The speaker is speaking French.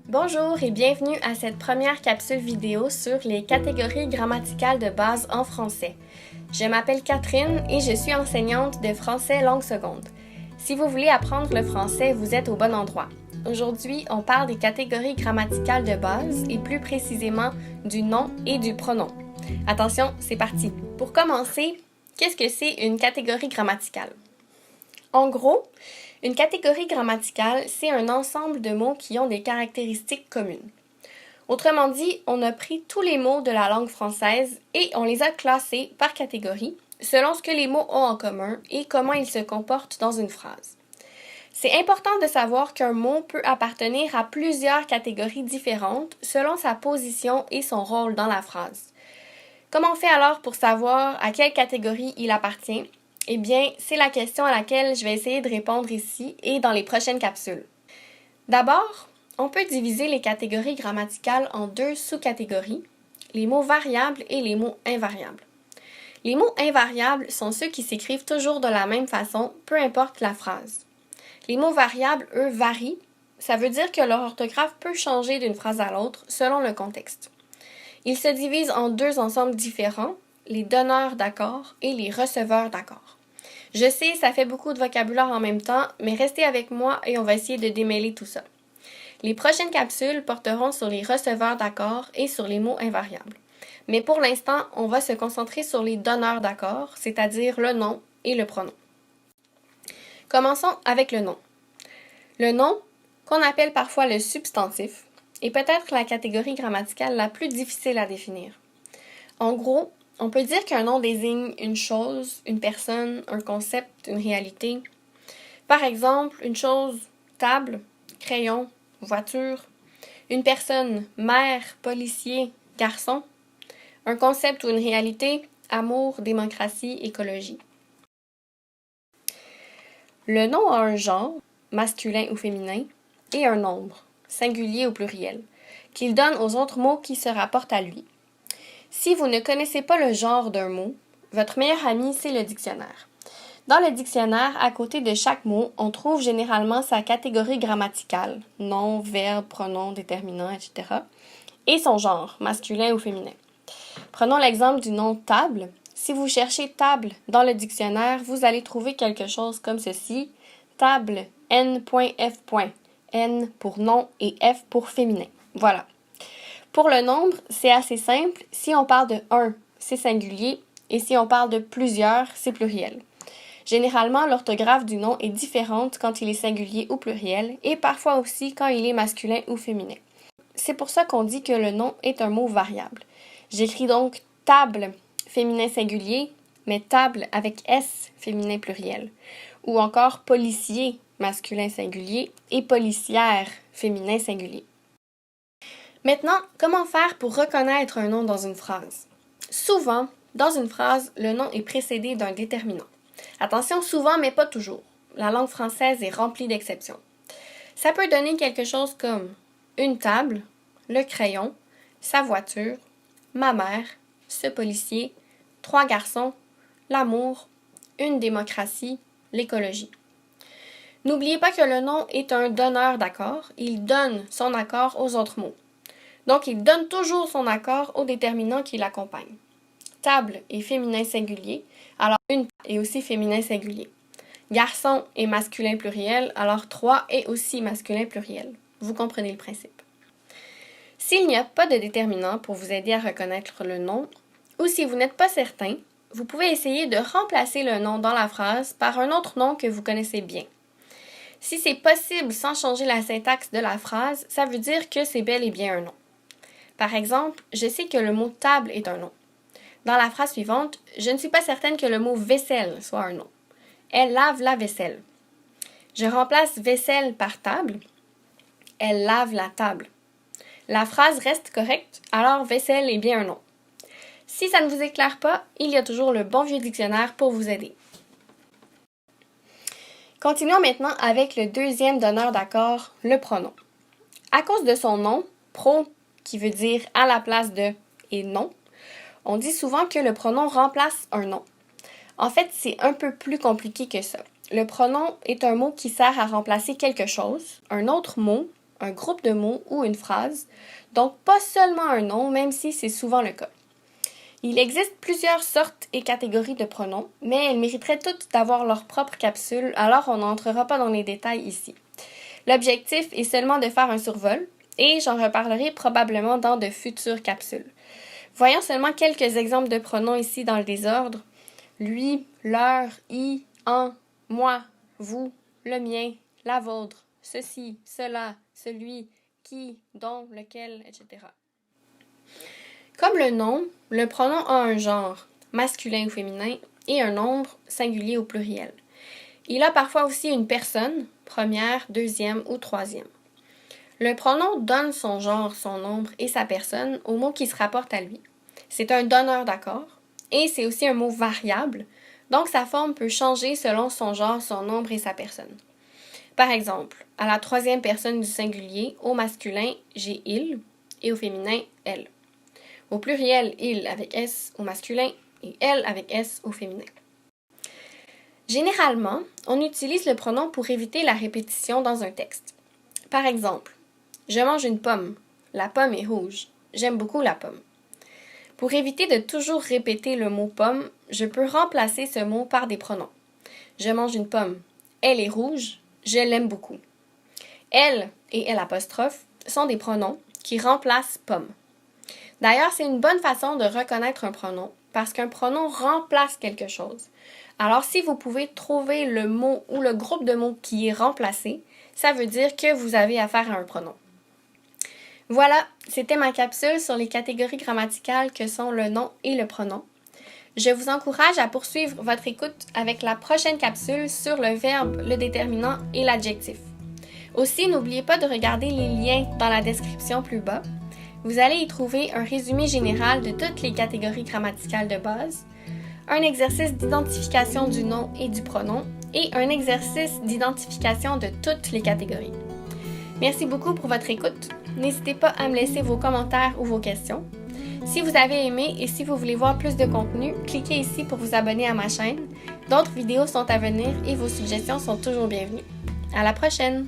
Bonjour et bienvenue à cette première capsule vidéo sur les catégories grammaticales de base en français. Je m'appelle Catherine et je suis enseignante de français langue seconde. Si vous voulez apprendre le français, vous êtes au bon endroit. Aujourd'hui, on parle des catégories grammaticales de base et plus précisément du nom et du pronom. Attention, c'est parti! Pour commencer, qu'est-ce que c'est une catégorie grammaticale? En gros, une catégorie grammaticale, c'est un ensemble de mots qui ont des caractéristiques communes. Autrement dit, on a pris tous les mots de la langue française et on les a classés par catégorie selon ce que les mots ont en commun et comment ils se comportent dans une phrase. C'est important de savoir qu'un mot peut appartenir à plusieurs catégories différentes selon sa position et son rôle dans la phrase. Comment on fait alors pour savoir à quelle catégorie il appartient? Eh bien, c'est la question à laquelle je vais essayer de répondre ici et dans les prochaines capsules. D'abord, on peut diviser les catégories grammaticales en deux sous-catégories, les mots variables et les mots invariables. Les mots invariables sont ceux qui s'écrivent toujours de la même façon, peu importe la phrase. Les mots variables, eux, varient. Ça veut dire que leur orthographe peut changer d'une phrase à l'autre selon le contexte. Ils se divisent en deux ensembles différents, les donneurs d'accords et les receveurs d'accords. Je sais, ça fait beaucoup de vocabulaire en même temps, mais restez avec moi et on va essayer de démêler tout ça. Les prochaines capsules porteront sur les receveurs d'accords et sur les mots invariables. Mais pour l'instant, on va se concentrer sur les donneurs d'accords, c'est-à-dire le nom et le pronom. Commençons avec le nom. Le nom, qu'on appelle parfois le substantif, est peut-être la catégorie grammaticale la plus difficile à définir. En gros, on peut dire qu'un nom désigne une chose, une personne, un concept, une réalité. Par exemple, une chose, table, crayon, voiture. Une personne, mère, policier, garçon. Un concept ou une réalité, amour, démocratie, écologie. Le nom a un genre, masculin ou féminin, et un nombre, singulier ou pluriel, qu'il donne aux autres mots qui se rapportent à lui. Si vous ne connaissez pas le genre d'un mot, votre meilleur ami, c'est le dictionnaire. Dans le dictionnaire, à côté de chaque mot, on trouve généralement sa catégorie grammaticale, nom, verbe, pronom, déterminant, etc., et son genre, masculin ou féminin. Prenons l'exemple du nom table. Si vous cherchez table dans le dictionnaire, vous allez trouver quelque chose comme ceci, table, n.f. N pour nom et F pour féminin. Voilà. Pour le nombre, c'est assez simple. Si on parle de 1, c'est singulier, et si on parle de plusieurs, c'est pluriel. Généralement, l'orthographe du nom est différente quand il est singulier ou pluriel, et parfois aussi quand il est masculin ou féminin. C'est pour ça qu'on dit que le nom est un mot variable. J'écris donc table, féminin singulier, mais table avec S, féminin pluriel. Ou encore policier, masculin singulier, et policière, féminin singulier. Maintenant, comment faire pour reconnaître un nom dans une phrase? Souvent, dans une phrase, le nom est précédé d'un déterminant. Attention, souvent, mais pas toujours. La langue française est remplie d'exceptions. Ça peut donner quelque chose comme une table, le crayon, sa voiture, ma mère, ce policier, 3 garçons, l'amour, une démocratie, l'écologie. N'oubliez pas que le nom est un donneur d'accord. Il donne son accord aux autres mots. Donc, il donne toujours son accord au déterminant qui l'accompagne. Table est féminin singulier, alors une est aussi féminin singulier. Garçon est masculin pluriel, alors 3 est aussi masculin pluriel. Vous comprenez le principe. S'il n'y a pas de déterminant pour vous aider à reconnaître le nom, ou si vous n'êtes pas certain, vous pouvez essayer de remplacer le nom dans la phrase par un autre nom que vous connaissez bien. Si c'est possible sans changer la syntaxe de la phrase, ça veut dire que c'est bel et bien un nom. Par exemple, je sais que le mot table est un nom. Dans la phrase suivante, je ne suis pas certaine que le mot vaisselle soit un nom. Elle lave la vaisselle. Je remplace vaisselle par table. Elle lave la table. La phrase reste correcte, alors vaisselle est bien un nom. Si ça ne vous éclaire pas, il y a toujours le bon vieux dictionnaire pour vous aider. Continuons maintenant avec le deuxième donneur d'accord, le pronom. À cause de son nom, pro, qui veut dire à la place de et non, on dit souvent que le pronom remplace un nom. En fait, c'est un peu plus compliqué que ça. Le pronom est un mot qui sert à remplacer quelque chose, un autre mot, un groupe de mots ou une phrase, donc pas seulement un nom, même si c'est souvent le cas. Il existe plusieurs sortes et catégories de pronoms, mais elles mériteraient toutes d'avoir leur propre capsule, alors on n'entrera pas dans les détails ici. L'objectif est seulement de faire un survol, et j'en reparlerai probablement dans de futures capsules. Voyons seulement quelques exemples de pronoms ici dans le désordre. Lui, leur, i, en, moi, vous, le mien, la vôtre, ceci, cela, celui, qui, dont, lequel, etc. Comme le nom, le pronom a un genre, masculin ou féminin, et un nombre, singulier ou pluriel. Il a parfois aussi une personne, première, deuxième ou troisième. Le pronom donne son genre, son nombre et sa personne au mot qui se rapporte à lui. C'est un donneur d'accord, et c'est aussi un mot variable, donc sa forme peut changer selon son genre, son nombre et sa personne. Par exemple, à la troisième personne du singulier, au masculin, j'ai il, et au féminin, elle. Au pluriel, il avec S au masculin et elle avec S au féminin. Généralement, on utilise le pronom pour éviter la répétition dans un texte. Par exemple, je mange une pomme. La pomme est rouge. J'aime beaucoup la pomme. Pour éviter de toujours répéter le mot pomme, je peux remplacer ce mot par des pronoms. Je mange une pomme. Elle est rouge. Je l'aime beaucoup. Elle et elle apostrophe sont des pronoms qui remplacent pomme. D'ailleurs, c'est une bonne façon de reconnaître un pronom parce qu'un pronom remplace quelque chose. Alors, si vous pouvez trouver le mot ou le groupe de mots qui est remplacé, ça veut dire que vous avez affaire à un pronom. Voilà, c'était ma capsule sur les catégories grammaticales que sont le nom et le pronom. Je vous encourage à poursuivre votre écoute avec la prochaine capsule sur le verbe, le déterminant et l'adjectif. Aussi, n'oubliez pas de regarder les liens dans la description plus bas. Vous allez y trouver un résumé général de toutes les catégories grammaticales de base, un exercice d'identification du nom et du pronom et un exercice d'identification de toutes les catégories. Merci beaucoup pour votre écoute. N'hésitez pas à me laisser vos commentaires ou vos questions. Si vous avez aimé et si vous voulez voir plus de contenu, cliquez ici pour vous abonner à ma chaîne. D'autres vidéos sont à venir et vos suggestions sont toujours bienvenues. À la prochaine!